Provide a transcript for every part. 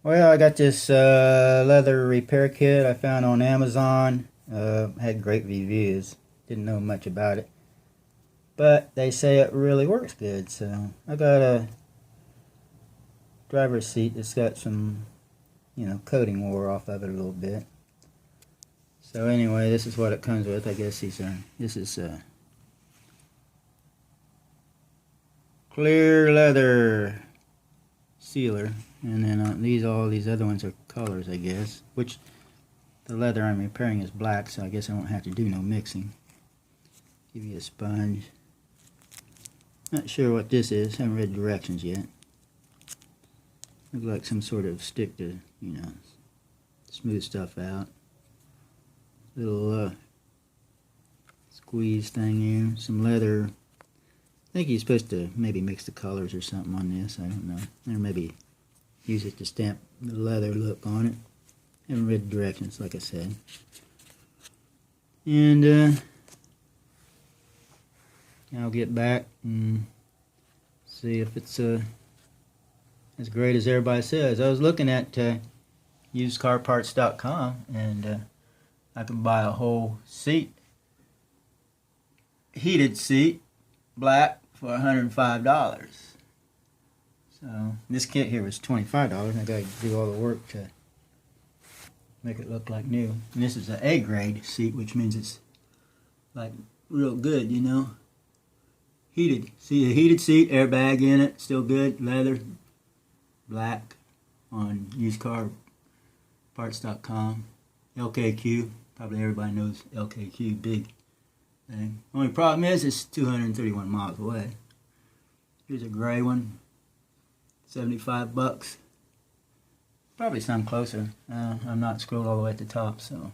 Well, I got this leather repair kit I found on Amazon. Had great reviews. Didn't know much about it, but they say it really works good. So I got a driver's seat that's got some, coating wore off of it a little bit. So anyway, this is what it comes with. I guess this is clear leather sealer, and then all these other ones are colors, I guess. Which the leather I'm repairing is black, so I guess I won't have to do no mixing. Give you a sponge. Not sure what this is. Haven't read directions yet. Looks like some sort of stick to, smooth stuff out. Little squeeze thing here. Some leather. I think you're supposed to maybe mix the colors or something on this. I don't know. Or maybe use it to stamp the leather look on it. Haven't read directions, like I said. And I'll get back and see if it's as great as everybody says. I was looking at usedcarparts.com, and I can buy a whole seat, heated seat, black, for $105. So this kit here was $25. I got to do all the work to make it look like new. And this is an A grade seat, which means it's like real good, Heated. See a heated seat, airbag in it, still good, leather, black, on usedcarparts.com. LKQ, probably everybody knows LKQ, big thing. Only problem is it's 231 miles away. Here's a gray one, 75 bucks. Probably some closer. I'm not scrolled all the way at the top, so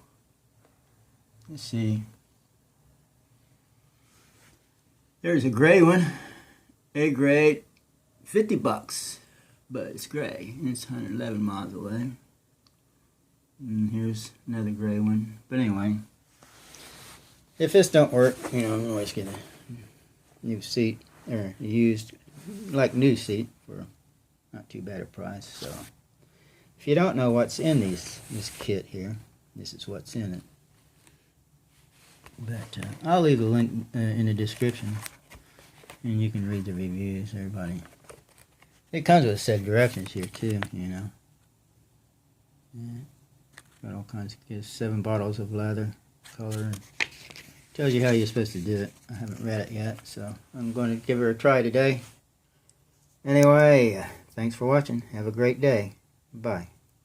let's see. There's a gray one, A grade, 50 bucks, but it's gray and it's 111 miles away. And here's another gray one. But anyway, if this don't work, I'm always get a new seat, or a used, like new seat, for not too bad a price. So if you don't know what's in this kit here, this is what's in it. But I'll leave a link in the description, and you can read the reviews. Everybody, it comes with set directions here too. Yeah. Got all kinds of 7 bottles of leather color. Tells you how you're supposed to do it. I haven't read it yet, so I'm going to give her a try today. Anyway, thanks for watching. Have a great day. Bye.